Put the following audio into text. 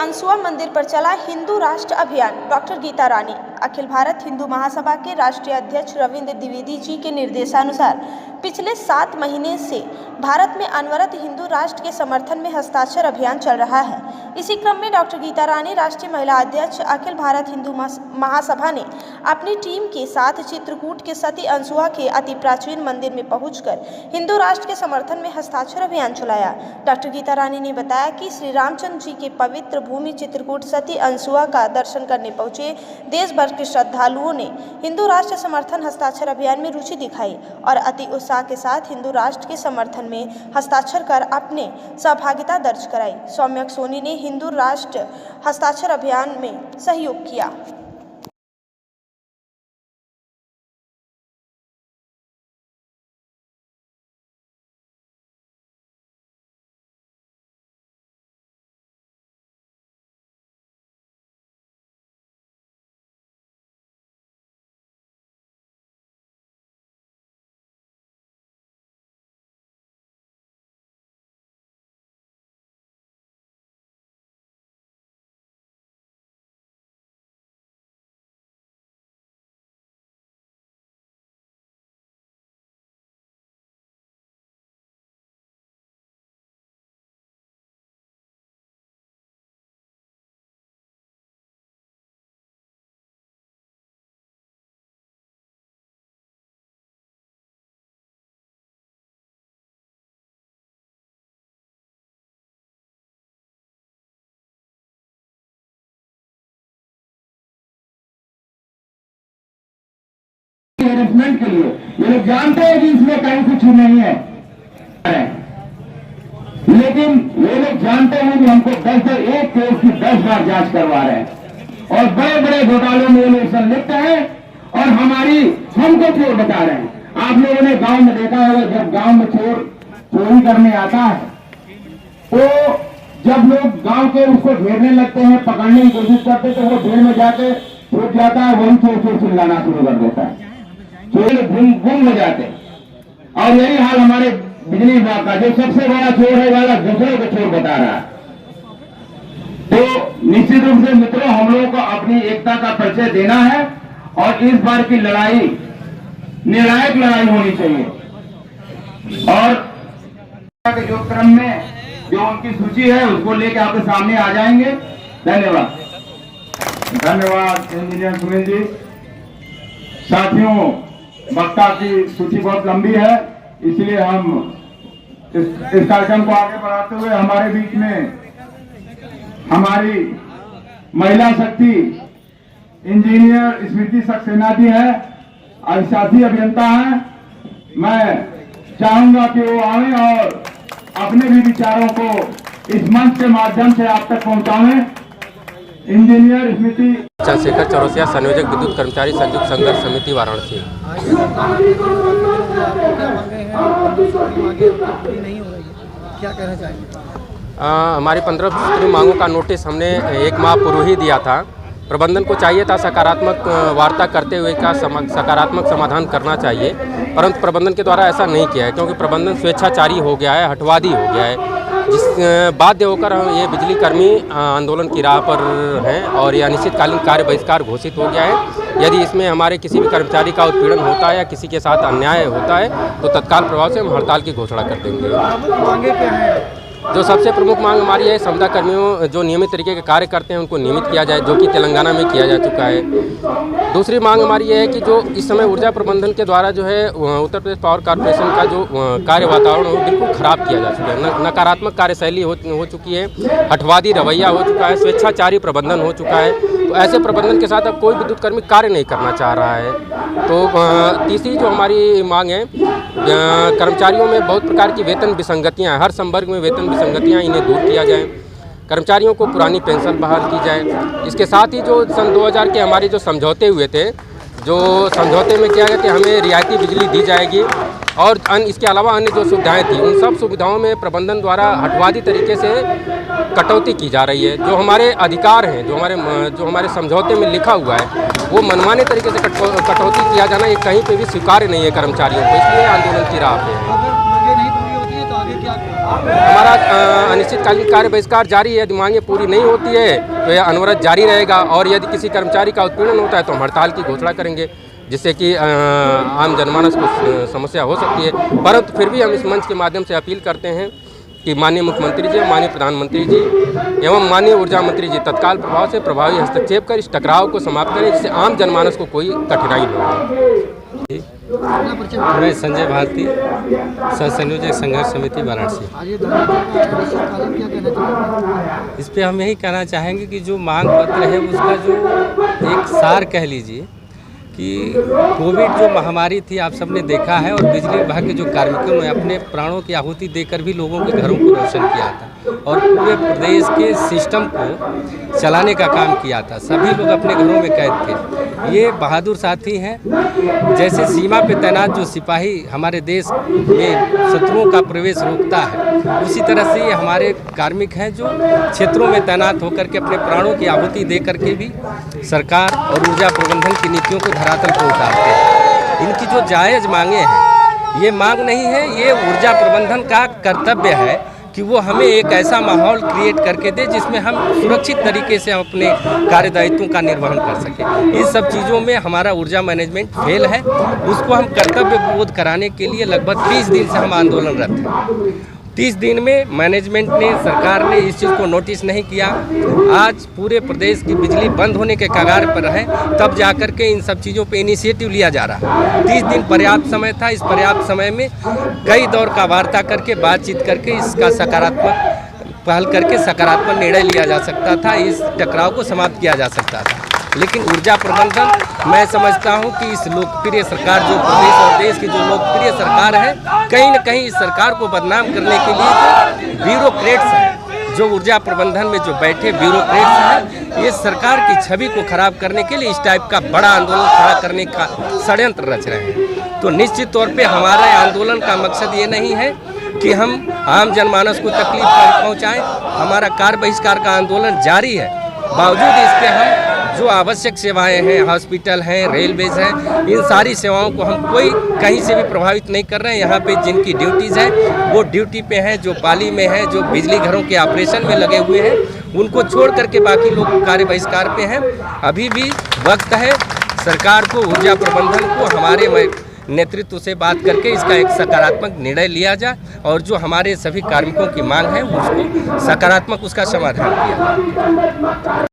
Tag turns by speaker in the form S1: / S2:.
S1: अंसुआ मंदिर पर चला हिंदू राष्ट्र अभियान। डॉक्टर गीता रानी। अखिल भारत हिंदू महासभा के राष्ट्रीय अध्यक्ष रविंद्र द्विवेदी जी के निर्देशानुसार पिछले 7 महीने से भारत में अनवरत हिंदू राष्ट्र के समर्थन में हस्ताक्षर अभियान चल रहा है। इसी क्रम में डॉक्टर गीता रानी, राष्ट्रीय महिला अध्यक्ष अखिल भारत हिंदू महासभा ने अपनी टीम के साथ चित्रकूट के सती अंसुआ के अति प्राचीन मंदिर में पहुंचकर हिंदू राष्ट्र के समर्थन में हस्ताक्षर अभियान चलाया। डॉक्टर गीता रानी ने बताया कि श्री रामचंद्र जी के पवित्र भूमि चित्रकूट सती अंसुआ का दर्शन करने पहुंचे देश भर के श्रद्धालुओं ने हिंदू राष्ट्र समर्थन हस्ताक्षर अभियान में रुचि दिखाई और अति उत्साह के साथ हिंदू राष्ट्र के समर्थन में हस्ताक्षर कर अपने सहभागिता दर्ज कराई। सौम्यक सोनी ने हिंदू राष्ट्र हस्ताक्षर अभियान में सहयोग किया।
S2: हैरेसमेंट के लिए ये लोग जानते हैं कि इसमें कहीं कुछ नहीं है, लेकिन ये लोग जानते हैं कि हमको 10 केस की 10 बार जांच करवा रहे हैं और बड़े बड़े घोटालों में ये लोग संलिप्त हैं और हमको चोर बता रहे हैं। आप लोगों ने गांव में देखा होगा, जब गांव में चोर चोरी करने आता है तो जब लोग गांव के उसको घेरने लगते हैं, पकड़ने की कोशिश करते तो वो भीड़ में जाके छूट जाता है, वही चोर चोर चिल्लाना शुरू कर देता है, चोर गुम हो जाते। और यही हाल हमारे बिजली विभाग का, जो सबसे बड़ा चोर है वाला दूसरे को चोर बता रहा है। तो निश्चित रूप से मित्रों, हम लोगों को अपनी एकता का परिचय देना है और इस बार की लड़ाई निर्णायक लड़ाई होनी चाहिए और जो क्रम में जो उनकी सूची है उसको लेकर आपके सामने आ जाएंगे। धन्यवाद।
S3: धन्यवाद इंजीनियर सुनील जी। साथियों, वक्ता की सूची बहुत लंबी है, इसलिए हम इस कार्यक्रम को आगे बढ़ाते हुए हमारे बीच में हमारी महिला शक्ति इंजीनियर स्मृति सक्सेना जी है, अधिशासी अभियंता है। मैं चाहूंगा कि वो आए और अपने भी विचारों को इस मंच के माध्यम से आप तक पहुंचाएं। इंजीनियर स्मृति
S4: चंद्रशेखर चौरसिया, संयोजक विद्युत कर्मचारी संयुक्त संघर्ष समिति वाराणसी।
S5: क्या कहना चाहेंगे?
S4: हमारी 15 सूत्री मांगों का नोटिस हमने 1 माह पूर्व ही दिया था। प्रबंधन को चाहिए था सकारात्मक वार्ता करते हुए का सकारात्मक समाधान करना चाहिए, परंतु प्रबंधन के द्वारा ऐसा नहीं किया है, क्योंकि प्रबंधन स्वेच्छाचारी हो गया है, हठवादी हो गया है, जिस बाध्य होकर हम ये बिजली कर्मी आंदोलन की राह पर हैं और यह अनिश्चितकालीन कार्य बहिष्कार घोषित हो गया है। यदि इसमें हमारे किसी भी कर्मचारी का उत्पीड़न होता है या किसी के साथ अन्याय होता है तो तत्काल प्रभाव से हम हड़ताल की घोषणा कर देंगे।
S5: मांगे क्या है?
S4: जो सबसे प्रमुख मांग हमारी है, संविदा कर्मियों जो नियमित तरीके के कार्य करते हैं उनको नियमित किया जाए, जो कि तेलंगाना में किया जा चुका है। दूसरी मांग हमारी ये है कि जो इस समय ऊर्जा प्रबंधन के द्वारा जो है उत्तर प्रदेश पावर कॉर्पोरेशन का जो कार्य वातावरण वो बिल्कुल ख़राब किया जा चुका है। नकारात्मक कार्यशैली हो चुकी है, हठवादी रवैया हो चुका है, स्वेच्छाचारी प्रबंधन हो चुका है। तो ऐसे प्रबंधन के साथ अब कोई विद्युत कर्मी कार्य नहीं करना चाह रहा है। तो तीसरी जो हमारी मांग है, कर्मचारियों में बहुत प्रकार की वेतन विसंगतियाँ हैं, हर संवर्ग में वेतन विसंगतियाँ, इन्हें दूर किया जाए। कर्मचारियों को पुरानी पेंशन बहाल की जाए। इसके साथ ही जो सन 2000 के हमारे जो समझौते हुए थे, जो समझौते में किया गया कि हमें रियायती बिजली दी जाएगी और इसके अलावा अन्य जो सुविधाएं थी, उन सब सुविधाओं में प्रबंधन द्वारा हठवादी तरीके से कटौती की जा रही है। जो हमारे अधिकार हैं, जो हमारे समझौते में लिखा हुआ है, वो मनमाने तरीके से कटौती किया जाना ये कहीं पे भी स्वीकार्य नहीं है कर्मचारियों को, इसलिए आंदोलन की राह पे है। हमारा अनिश्चितकालीन कार्य बहिष्कार जारी है। यदि मांगें पूरी नहीं होती है तो यह अनवरत जारी रहेगा और यदि किसी कर्मचारी का उत्पीड़न होता है तो हम हड़ताल की घोषणा करेंगे, जिससे कि आम जनमानस को समस्या हो सकती है। परंतु फिर भी हम इस मंच के माध्यम से अपील करते हैं कि माननीय मुख्यमंत्री जी, माननीय प्रधानमंत्री जी एवं माननीय ऊर्जा मंत्री जी तत्काल प्रभाव से प्रभावी हस्तक्षेप कर इस टकराव को समाप्त करें, जिससे आम जनमानस को कोई कठिनाई न हो।
S6: मैं संजय भारती, सह संयोजक संघर्ष समिति वाराणसी। इस पे हम यही कहना चाहेंगे कि जो मांग पत्र है उसका जो एक सार कह लीजिए कि कोविड जो महामारी थी आप सबने देखा है और बिजली विभाग के जो कार्मिकों ने अपने प्राणों की आहुति देकर भी लोगों के घरों को रोशन किया था और पूरे प्रदेश के सिस्टम को चलाने का काम किया था। सभी लोग अपने घरों में कैद थे। ये बहादुर साथी हैं। जैसे सीमा पे तैनात जो सिपाही हमारे देश में शत्रुओं का प्रवेश रोकता है, उसी तरह से ये हमारे कार्मिक हैं जो क्षेत्रों में तैनात होकर के अपने प्राणों की आहुति दे करके भी सरकार और ऊर्जा प्रबंधन की नीतियों को धरातल पर उतारते हैं। इनकी जो जायज़ मांगे हैं, ये मांग नहीं है, ये ऊर्जा प्रबंधन का कर्तव्य है कि वो हमें एक ऐसा माहौल क्रिएट करके दे जिसमें हम सुरक्षित तरीके से हम अपने कार्यदायित्वों का निर्वहन कर सकें। इस सब चीज़ों में हमारा ऊर्जा मैनेजमेंट फेल है। उसको हम कर्तव्य बोध कराने के लिए लगभग 30 दिन से हम आंदोलनरत हैं। 30 दिन में मैनेजमेंट ने, सरकार ने इस चीज़ को नोटिस नहीं किया। आज पूरे प्रदेश की बिजली बंद होने के कगार पर है, तब जाकर के इन सब चीज़ों पे इनिशिएटिव लिया जा रहा है। 30 दिन पर्याप्त समय था। इस पर्याप्त समय में कई दौर का वार्ता करके, बातचीत करके इसका सकारात्मक पहल करके सकारात्मक निर्णय लिया जा सकता था। इस टकराव को समाप्त किया जा सकता था। लेकिन ऊर्जा प्रबंधन, मैं समझता हूं कि इस लोकप्रिय सरकार जो प्रदेश और देश की जो लोकप्रिय सरकार है, कहीं न कहीं इस सरकार को बदनाम करने के लिए जो ब्यूरोक्रेट्स हैं, जो ऊर्जा प्रबंधन में जो बैठे ब्यूरोक्रेट्स हैं, ये सरकार की छवि को खराब करने के लिए इस टाइप का बड़ा आंदोलन खड़ा करने का षड्यंत्र रच रहे हैं। तो निश्चित तौर पे हमारा आंदोलन का मकसद ये नहीं है कि हम आम जनमानस को तकलीफ पहुँचाएँ। हमारा कार्य बहिष्कार का आंदोलन जारी है। बावजूद इसके हम जो आवश्यक सेवाएं हैं, हॉस्पिटल हैं, रेलवेज हैं, इन सारी सेवाओं को हम कोई कहीं से भी प्रभावित नहीं कर रहे हैं। यहाँ पे जिनकी ड्यूटीज़ है वो ड्यूटी पे हैं, जो पाली में हैं, जो बिजली घरों के ऑपरेशन में लगे हुए हैं, उनको छोड़ करके बाकी लोग कार्य बहिष्कार पे हैं। अभी भी वक्त है सरकार को, ऊर्जा प्रबंधन को हमारे नेतृत्व से बात करके इसका एक सकारात्मक निर्णय लिया जाए और जो हमारे सभी कार्मिकों की मांग है उसको सकारात्मक उसका समाधान किया जाए।